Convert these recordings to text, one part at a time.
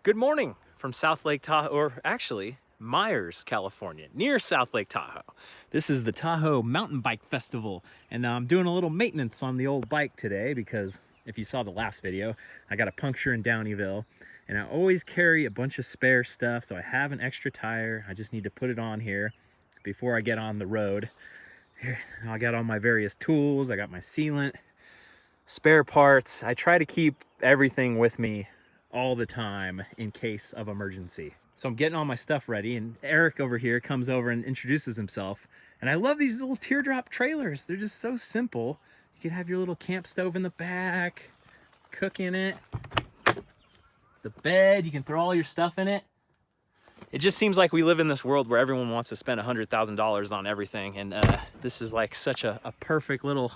Good morning from South Lake Tahoe, or actually Myers, California, near South Lake Tahoe. This is the Tahoe Mountain Bike Festival, and I'm doing a little maintenance on the old bike today because if you saw the last video, I got a puncture in Downeyville, and I always carry a bunch of spare stuff, so I have an extra tire. I just need to put it on here before I get on the road. Here, I got all my various tools, I got my sealant, spare parts. I try to keep everything with me all the time in case of emergency. So I'm getting all my stuff ready, and Eric over here comes over and introduces himself. And I love these little teardrop trailers. They're just so simple. You can have your little camp stove in the back, cook in it. The bed, you can throw all your stuff in it. It just seems like we live in this world where everyone wants to spend $100,000 on everything. And this is like such a perfect little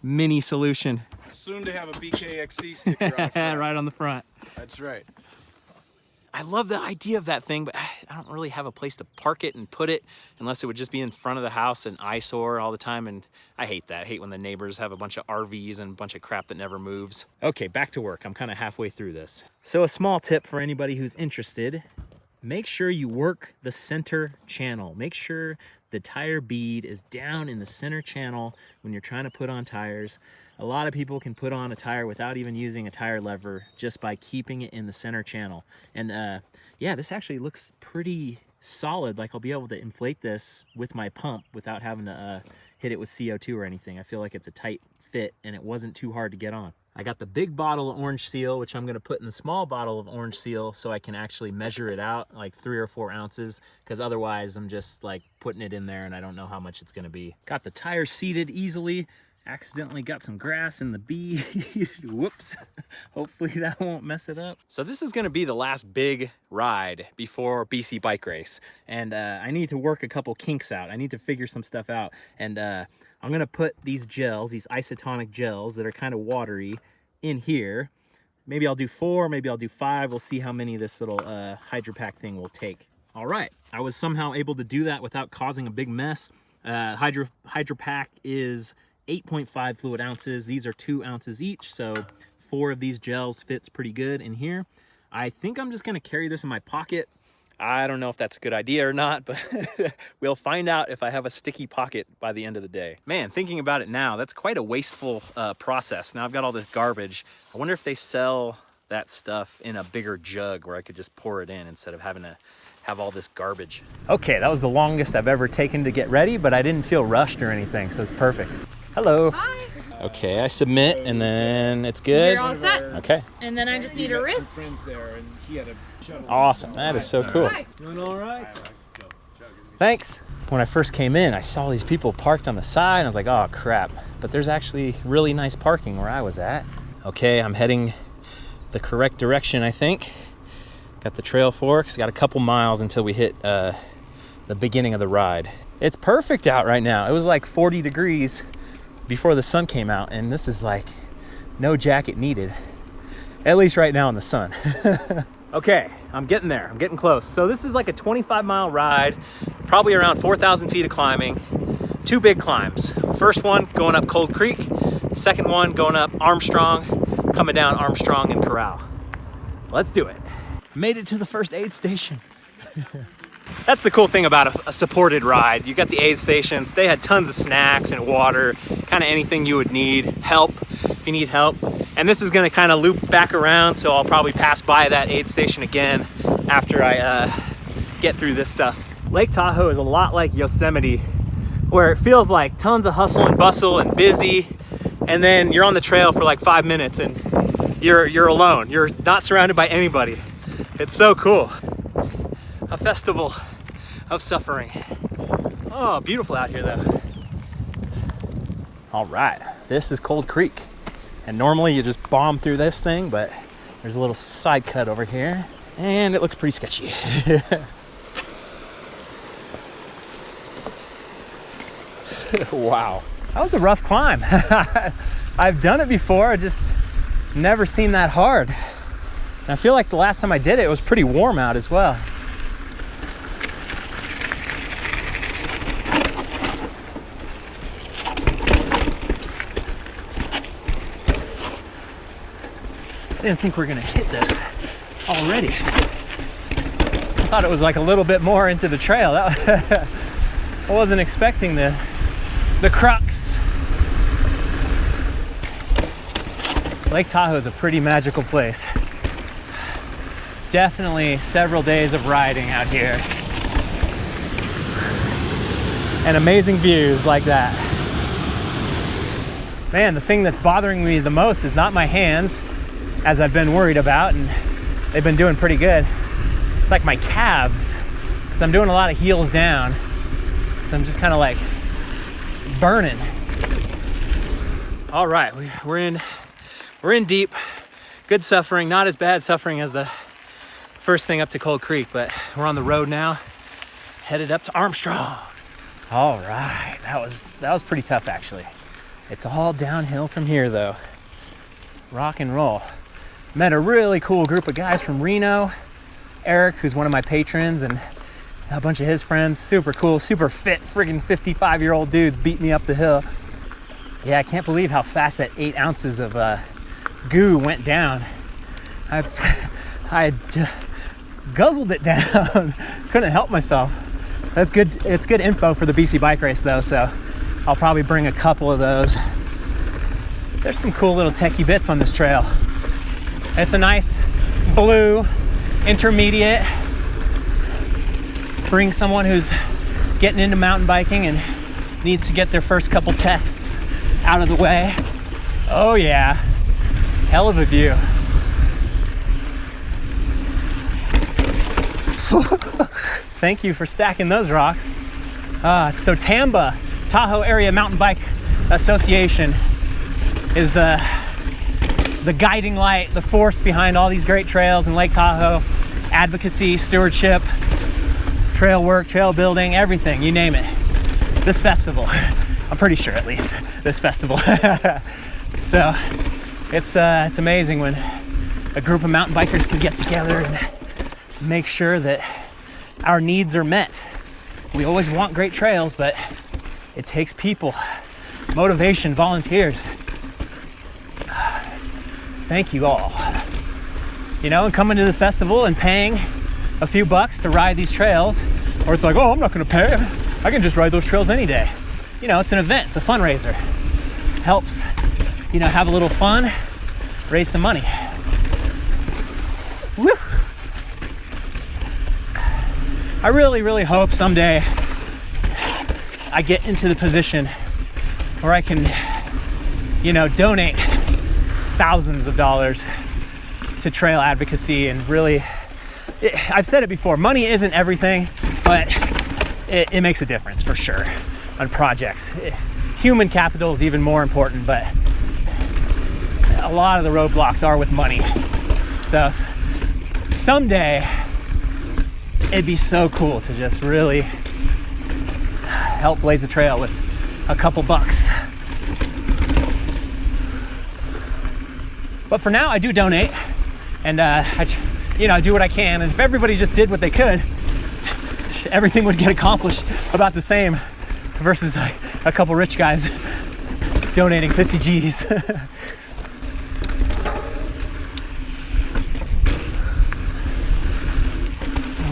mini solution. Soon to have a BKXC sticker on front. Right on the front. That's right. I love the idea of that thing, but I don't really have a place to park it and put it unless it would just be in front of the house, an eyesore all the time. And I hate that. I hate when the neighbors have a bunch of RVs and a bunch of crap that never moves. Okay, back to work. I'm kind of halfway through this. So a small tip for anybody who's interested, make sure you work the center channel. Make sure the tire bead is down in the center channel when you're trying to put on tires. A lot of people can put on a tire without even using a tire lever just by keeping it in the center channel. And yeah, this actually looks pretty solid. Like I'll be able to inflate this with my pump without having to hit it with CO2 or anything. I feel like it's a tight fit and it wasn't too hard to get on. I got the big bottle of orange seal, which I'm gonna put in the small bottle of orange seal so I can actually measure it out, like 3 or 4 ounces, because otherwise I'm just like putting it in there and I don't know how much it's gonna be. Got the tire seated easily. Accidentally got some grass in the bead. Whoops. Hopefully that won't mess it up. So this is gonna be the last big ride before BC Bike Race. And I need to work a couple kinks out. I need to figure some stuff out. And I'm gonna put these gels, these isotonic gels that are kind of watery in here. Maybe I'll do 4, maybe I'll do 5. We'll see how many this little Hydro Pack thing will take. All right, I was somehow able to do that without causing a big mess. Hydro Pack is 8.5 fluid ounces. These are 2 ounces each, so 4 of these gels fits pretty good in here. I think I'm just gonna carry this in my pocket. I don't know if that's a good idea or not, but we'll find out if I have a sticky pocket by the end of the day. Man, thinking about it now, that's quite a wasteful process. Now I've got all this garbage. I wonder if they sell that stuff in a bigger jug where I could just pour it in instead of having to have all this garbage. Okay, that was the longest I've ever taken to get ready, but I didn't feel rushed or anything, so it's perfect. Hello. Hi. Okay, I submit and then it's good. You're all set. Okay. And then I just need a wrist. Awesome. That is so cool. Hi. Doing all right? Thanks. When I first came in, I saw these people parked on the side and I was like, oh crap. But there's actually really nice parking where I was at. Okay, I'm heading the correct direction, I think. Got the trail forks, got a couple miles until we hit the beginning of the ride. It's perfect out right now. It was like 40 degrees before the sun came out, and this is like no jacket needed, at least right now in the sun. Okay, I'm getting there. I'm getting close. So this is like a 25-mile ride, probably around 4,000 feet of climbing, 2 big climbs. First one going up Cold Creek, second one going up Armstrong, coming down Armstrong and Corral. Let's do it. Made it to the first aid station. That's the cool thing about a supported ride. You got the aid stations. They had tons of snacks and water, kind of anything you would need. Help, if you need help. And this is gonna kind of loop back around, so I'll probably pass by that aid station again after I get through this stuff. Lake Tahoe is a lot like Yosemite, where it feels like tons of hustle and bustle and busy, and then you're on the trail for like 5 minutes and you're alone. You're not surrounded by anybody. It's so cool. A festival of suffering. Oh, beautiful out here though. All right, this is Cold Creek. And normally you just bomb through this thing, but there's a little side cut over here and it looks pretty sketchy. Wow, that was a rough climb. I've done it before, I just never seen that hard. And I feel like the last time I did it, it was pretty warm out as well. I didn't think we were gonna hit this already. I thought it was like a little bit more into the trail. I wasn't expecting the crux. Lake Tahoe is a pretty magical place. Definitely several days of riding out here. And amazing views like that. Man, the thing that's bothering me the most is not my hands, as I've been worried about, and they've been doing pretty good. It's like my calves, because I'm doing a lot of heels down. So I'm just kind of like burning. All right, we're in deep. Good suffering, not as bad suffering as the first thing up to Cold Creek, but we're on the road now, headed up to Armstrong. All right, that was pretty tough actually. It's all downhill from here though. Rock and roll. Met a really cool group of guys from Reno. Eric, who's one of my patrons, and a bunch of his friends. Super cool, super fit, friggin' 55-year-old dudes beat me up the hill. Yeah, I can't believe how fast that 8 ounces of goo went down. I guzzled it down. Couldn't help myself. That's good. It's good info for the BC bike race though, so I'll probably bring a couple of those. There's some cool little techie bits on this trail. It's a nice blue intermediate. Bring someone who's getting into mountain biking and needs to get their first couple tests out of the way. Oh yeah, hell of a view. Thank you for stacking those rocks. So TAMBA, Tahoe Area Mountain Bike Association, is the guiding light, the force behind all these great trails in Lake Tahoe. Advocacy, stewardship, trail work, trail building, everything, you name it. This festival, I'm pretty sure at least, this festival. So it's amazing when a group of mountain bikers can get together and make sure that our needs are met. We always want great trails, but it takes people, motivation, volunteers. Thank you all. You know, and coming to this festival and paying a few bucks to ride these trails, or it's like, oh, I'm not gonna pay. I can just ride those trails any day. You know, it's an event, it's a fundraiser. Helps, you know, have a little fun, raise some money. Woo! I really, really hope someday I get into the position where I can, you know, donate thousands of dollars to trail advocacy and really, I've said it before, money isn't everything, but it makes a difference for sure on projects. Human capital is even more important, but a lot of the roadblocks are with money. So someday it'd be so cool to just really help blaze a trail with a couple bucks. But for now, I do donate, and I do what I can. And if everybody just did what they could, everything would get accomplished about the same, versus like a couple rich guys donating 50 G's.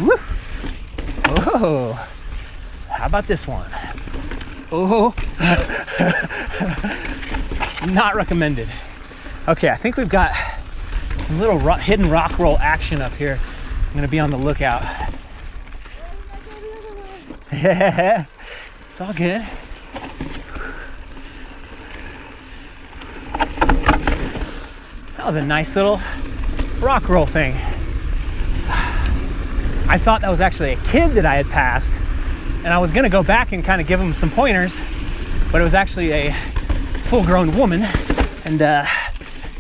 Woo! Oh, how about this one? Oh, not recommended. Okay, I think we've got some little hidden rock roll action up here. I'm gonna be on the lookout. Yeah, it's all good. That was a nice little rock roll thing. I thought that was actually a kid that I had passed, and I was gonna go back and kind of give him some pointers, but it was actually a full-grown woman, and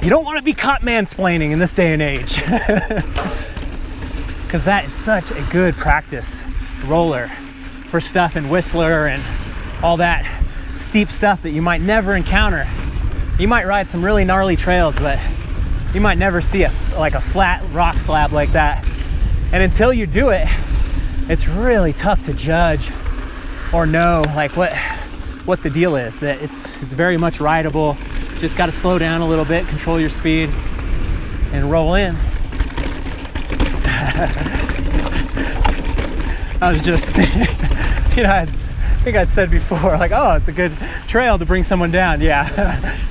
you don't want to be caught mansplaining in this day and age, because that is such a good practice roller for stuff in Whistler and all that steep stuff that you might never encounter. You might ride some really gnarly trails, but you might never see a flat rock slab like that. And until you do it, it's really tough to judge or know like what the deal is. That it's very much rideable. Just got to slow down a little bit, control your speed, and roll in. I was just, you know, I think I'd said before, like, oh, it's a good trail to bring someone down. Yeah,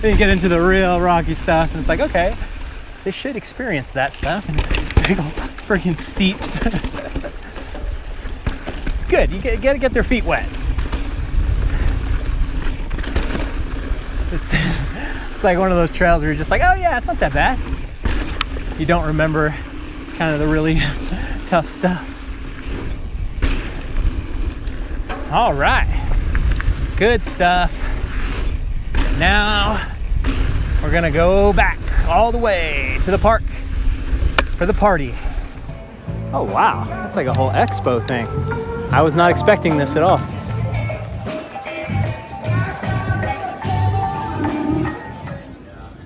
then you get into the real rocky stuff, and it's like, okay, they should experience that stuff. And big old freaking steeps. It's good. You gotta get their feet wet. It's like one of those trails where you're just like, oh yeah, it's not that bad. You don't remember kind of the really tough stuff. All right, good stuff. Now we're gonna go back all the way to the park for the party. Oh wow, that's like a whole expo thing. I was not expecting this at all.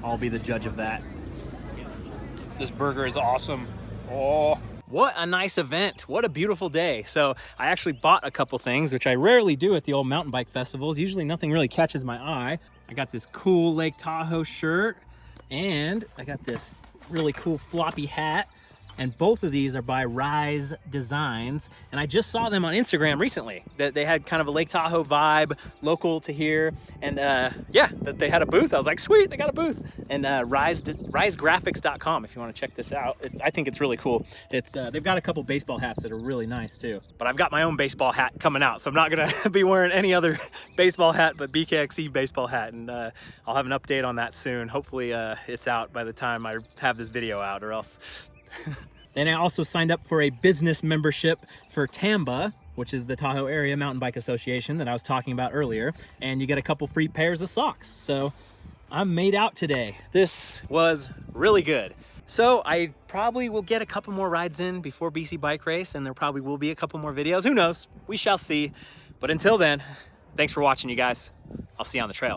I'll be the judge of that. This burger is awesome. Oh. What a nice event. What a beautiful day. So I actually bought a couple things, which I rarely do at the old mountain bike festivals. Usually nothing really catches my eye. I got this cool Lake Tahoe shirt, and I got this really cool floppy hat. And both of these are by Rise Designs. And I just saw them on Instagram recently, that they had kind of a Lake Tahoe vibe, local to here. And yeah, that they had a booth. I was like, sweet, they got a booth. And risegraphics.com if you want to check this out. I think it's really cool. It's they've got a couple baseball hats that are really nice too. But I've got my own baseball hat coming out, so I'm not gonna be wearing any other baseball hat but BKXC baseball hat. And I'll have an update on that soon. Hopefully it's out by the time I have this video out, or else. Then I also signed up for a business membership for TAMBA, which is the Tahoe Area Mountain Bike Association that I was talking about earlier, and you get a couple free pairs of socks. So I'm made out today. This was really good. So I probably will get a couple more rides in before BC Bike Race, and there probably will be a couple more videos. Who knows? We shall see. But until then, thanks for watching, you guys. I'll see you on the trail.